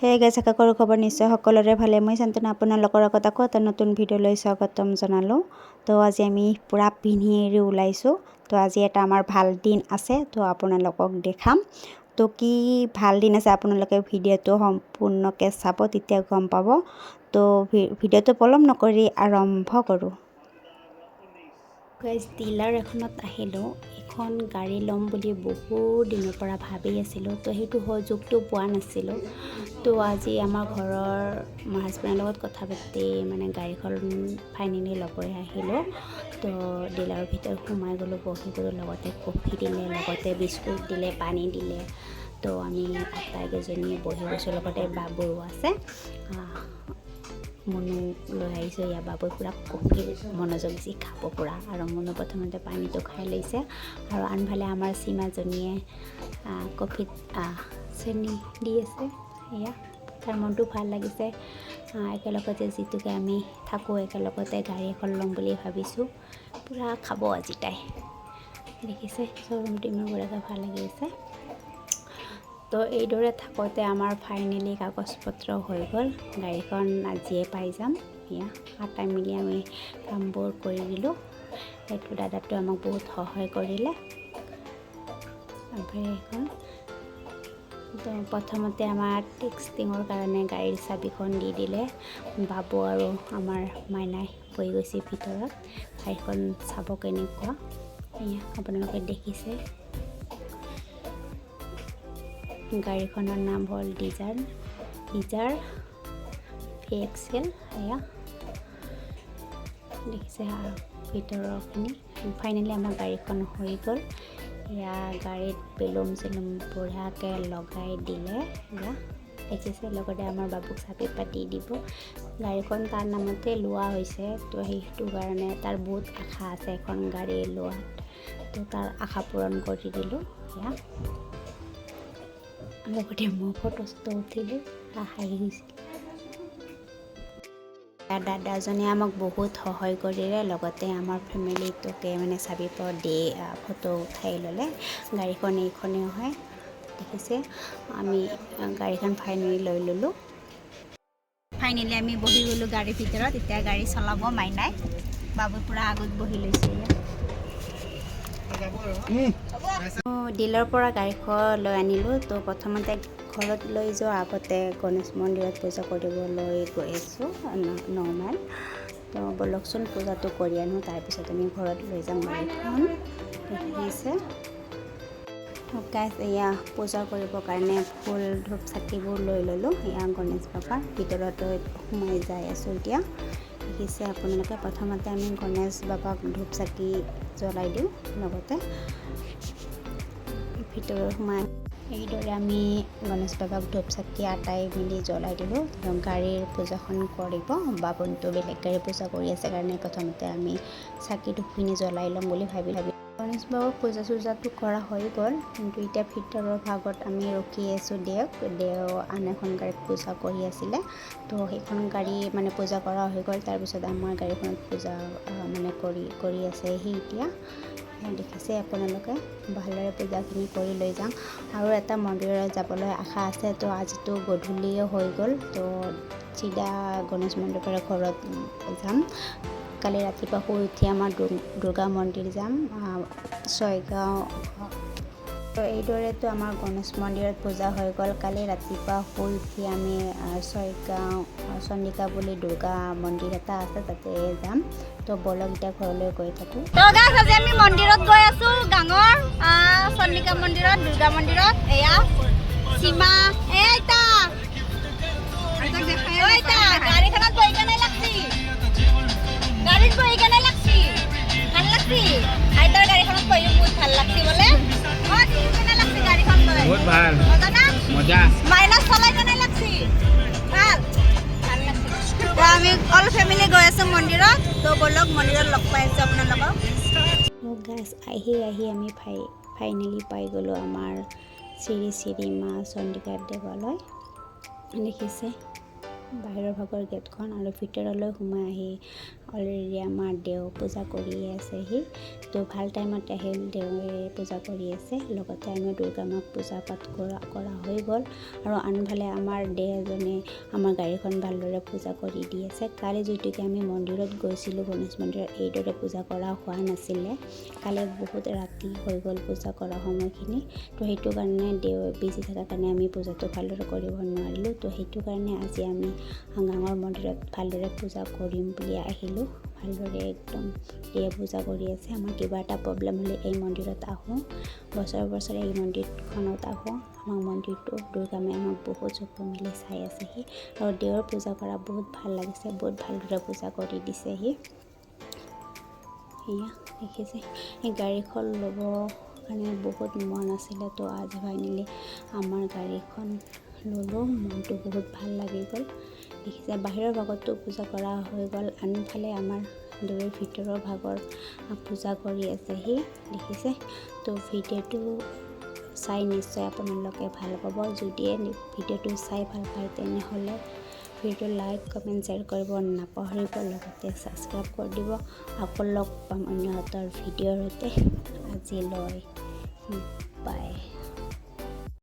হে গাইছ আশা কৰোঁ খবৰ নিশ্চয় সকলোৰে ভালে। মই শান্তনা আপোনালোকৰ আগত আকৌ এটা নতুন ভিডিঅ'লৈ স্বাগতম জনালোঁ। তো আজি আমি পূৰা পিন্ধি এৰি ওলাইছোঁ। তো আজি এটা আমাৰ ভাল দিন আছে, তো আপোনালোকক দেখাম। তো কি ভাল দিন আছে আপোনালোকে ভিডিঅ'টো সম্পূৰ্ণকৈ চাব, তেতিয়া গম পাব। তো ভিডিঅ'টো পলম নকৰি আৰম্ভ কৰোঁ। গাইজ ডিলাৰ এখনত আহিলোঁ। এখন গাড়ী ল'ম বুলি বহুত দিনৰ পৰা ভাবি আছিলোঁ, তো সেইটো সুযোগটো পোৱা নাছিলোঁ। তো আজি আমাৰ ঘৰৰ হাজবেণ্ডৰ লগত কথা পাতি মানে গাড়ীখন ফাইনেলি ল'বলৈ আহিলোঁ। তো ডিলাৰৰ ভিতৰত সোমাই গ'লোঁ, বহি গ'লোঁ, লগতে কফি দিলে, লগতে বিস্কুট দিলে, পানী দিলে। তো আমি আটাইকেইজনী বহি গৈছোঁ, লগতে বাবুও আছে। মনু লৈ আহিছোঁ, ইয়াৰ বাবুই পূৰা কফি মনোযোগ দি খাব পূৰা, আৰু মনু প্ৰথমতে পানীটো খাই লৈছে, আৰু আনফালে আমাৰ সীমাজনীয়ে কফিত চেনি দি আছে। এয়া তাৰ মনটো ভাল লাগিছে। একেলগতে যিটোকে আমি থাকোঁ, একেলগতে গাড়ী এখন ল'ম বুলি ভাবিছোঁ। পূৰা খাব আজি তাই, দেখিছে শ্ব'ৰুমটো ইমান বঢ়িয়াকৈ ভাল লাগি আছে। তো এইদৰে থাকোঁতে আমাৰ ফাইনেলি কাগজ পত্ৰ হৈ গ'ল, গাড়ীখন আজিয়ে পাই যাম। এয়া আটাই মিলি আমি কামবোৰ কৰি দিলোঁ। সেইটো দাদাটোৱে আমাক বহুত সহায় কৰিলে। এইখন তো প্ৰথমতে আমাৰ টেক্সটিঙৰ কাৰণে গাড়ীৰ চাবিখন দি দিলে। বাবু আৰু আমাৰ মাইনাই বহি গৈছে ভিতৰত, গাড়ীখন চাব কেনেকুৱা। এয়া আপোনালোকে দেখিছে, গাড়ীখনৰ নাম হ'ল ডিজাৰ VXL। এয়া দেখিছে ভিতৰৰখিনি। ফাইনেলি আমাৰ গাড়ীখন হৈ গ'ল। এয়া গাড়ীত বেলুন চেলুন বঢ়িয়াকৈ লগাই দিলে। এয়া দেখিছে, লগতে আমাৰ বাবুক চাবি পাতি দিব। গাড়ীখন তাৰ নামতে লোৱা হৈছে, তো সেইটো কাৰণে তাৰ বহুত আশা আছে এখন গাড়ী লোৱাত। তো তাৰ আশা পূৰণ কৰি দিলোঁ। এয়া লগতে মই ফটো চটো উঠিলোঁ, হাঁহি গৈছিল। দাদাজনে আমাক বহুত সহায় কৰিলে, লগতে আমাৰ ফেমিলিটোকে মানে চাবি দি ফটো উঠাই ল'লে। গাড়ীখন এইখনেই হয়, দেখিছে। আমি গাড়ীখন ফাইনেলি লৈ ল'লোঁ। ফাইনেলি আমি বহি গ'লোঁ গাড়ীৰ ভিতৰত। এতিয়া গাড়ী চলাব মাইনাই, বাবু পূৰা আগত বহি লৈছে। ডিলাৰৰ পৰা গাড়ীখন লৈ আনিলোঁ। তো প্ৰথমতে ঘৰত লৈ যোৱাৰ আগতে গণেশ মন্দিৰত পূজা কৰিবলৈ গৈ আছোঁ নৰ্মেল। তো বলকচোন পূজাটো কৰি আনো, তাৰপিছত আমি ঘৰত লৈ যাম গাড়ীখন। দেখিছে গাইজ, এয়া পূজা কৰিবৰ কাৰণে ফুল ধূপ চাকিবোৰ লৈ ল'লোঁ। এয়া গণেশ বাবাৰ ভিতৰত সোমাই যাই আছোঁ এতিয়া। দেখিছে আপোনালোকে, প্ৰথমতে আমি গণেশ বাবাক ধূপ চাকি জ্বলাই দিওঁ, লগতে ভিতৰত সোমাই এইদৰে আমি গণেশ বাবাক ধূপ চাকি আটাই মিলি জ্বলাই দিলোঁ। গাড়ীৰ পূজাখন কৰিব, বাবুনটো বেলেগ গাড়ী পূজা কৰি আছে কাৰণে প্ৰথমতে আমি চাকি ধূপখিনি জ্বলাই ল'ম বুলি ভাবি গণেশ বাবাৰ পূজা চূজাটো কৰা হৈ গ'ল। কিন্তু এতিয়া ভিতৰৰ ভাগত আমি ৰখি আছোঁ। দেও আন এখন গাড়ীত পূজা কৰি আছিলে, তো সেইখন গাড়ী মানে পূজা কৰা হৈ গ'ল। তাৰপিছত আমাৰ গাড়ীখনত পূজা মানে কৰি আছে সি এতিয়া। দেখিছে আপোনালোকে, ভালদৰে পূজাখিনি কৰি লৈ যাম। আৰু এটা মন্দিৰত যাবলৈ আশা আছে, তো আজিতো গধূলিয়ে হৈ গ'ল। তো চিধা গণেশ মন্দিৰৰ পৰা ঘৰত যাম। কালি ৰাতিপুৱা শুই উঠি আমাৰ দুৰ্গা মন্দিৰ যাম, ছয়গাঁও। তো এইদৰেতো আমাৰ গণেশ মন্দিৰত পূজা হৈ গ'ল। কালি ৰাতিপুৱা শুই উঠি আমি ছয়গাঁও চন্দিকা বুলি দুৰ্গা মন্দিৰ এটা আছে, তাতে যাম। তো বলক এতিয়া ঘৰলৈ গৈ থাকোঁ। তো গাইজ, আজি আমি মন্দিৰত গৈ আছোঁ, গাঙৰ চন্দিকা মন্দিৰত, দুৰ্গা মন্দিৰত। এয়া সীমা, গাড়ীখনত বহি কেনে লাগছি, গাড়ীত বহি কেনে লাগছি, ভাল লাগছি। আইতাৰ গাড়ীখনত বহি বহুত ভাল লাগছি বোলে। কেনে লাগছি গাড়ীখন লৈ? বহুত ভাল, মজা না? মজা। মাইনাছ চলাই কেনে লাগছি? ভাল লাগছি। তো আমি অল ফেমিলি গৈ আছোঁ মন্দিৰত। তো বলক মন্দিৰত লগ পাই আছোঁ আপোনালোকক। গাইজ, আহি আমি ফাইনেলি পাই গ'লোঁ আমাৰ শ্ৰী মা চন্দিকা দেৱালয়। দেখিছে বাহিৰৰ ভাগৰ গেটখন, আৰু ভিতৰলৈ সোমাই আহি অলৰেডি আমাৰ দেও পূজা কৰিয়ে আছেহি তো ভাল টাইমত আহিল দেৱে পূজা কৰি আছে লগতে আমি দুৰ্গা মাক পূজা পাঠ কৰা হৈ গ'ল আৰু আনফালে আমাৰ দে এজনে আমাৰ গাড়ীখন ভালদৰে পূজা কৰি দি আছে কালি যিহেতুকে আমি মন্দিৰত গৈছিলোঁ গণেশ মন্দিৰত এইদৰে পূজা কৰা হোৱা নাছিলে কালি বহুত ৰাতি হৈ গ'ল পূজা কৰা সময়খিনি তো সেইটো কাৰণে দেও বিজি থকাৰ কাৰণে আমি পূজাটো ভালদৰে কৰিব নোৱাৰিলোঁ তো সেইটো কাৰণে আজি আমি গাঁৱৰ মন্দিৰত ভালদৰে পূজা কৰিম বুলি আহিলোঁ ভালদৰে একদম দেৱে পূজা কৰি আছে আমাৰ কিবা এটা প্ৰব্লেম হ'লে এই মন্দিৰত আহোঁ বছৰে এই মন্দিৰখনত আহোঁ আমাৰ মন্দিৰটো দুৰ্গা মায়ে আমাক বহুত চকু মেলি চাই আছেহি আৰু দেৱৰ পূজা কৰা বহুত ভাল লাগিছে বহুত ভালদৰে পূজা কৰি দিছেহি এয়া দেখিছে এই গাড়ীখন ল'ব কাৰণে বহুত মন আছিলে তো আজি ফাইনেলি আমাৰ গাড়ীখন ল'লোঁ মনটো বহুত ভাল লাগি গ'ল দেখিছে বাহিৰৰ ভাগতো পূজা কৰা হৈ গ'ল আনফালে আমাৰ দেৱৰ ভিতৰৰ ভাগৰ পূজা কৰি আছেহি দেখিছে তো ভিডিঅ'টো চাই নিশ্চয় আপোনালোকে ভাল পাব যদিয়ে ভিডিঅ'টো চাই ভাল পায় তেনেহ'লে ভিডিঅ' লাইক কমেণ্ট শ্বেয়াৰ কৰিব নাপাহৰিব লগতে ছাবস্ক্ৰাইব কৰি দিব আকৌ লগ পাম অন্য এটা ভিডিঅ'ৰ সৈতে আজিলৈ বাই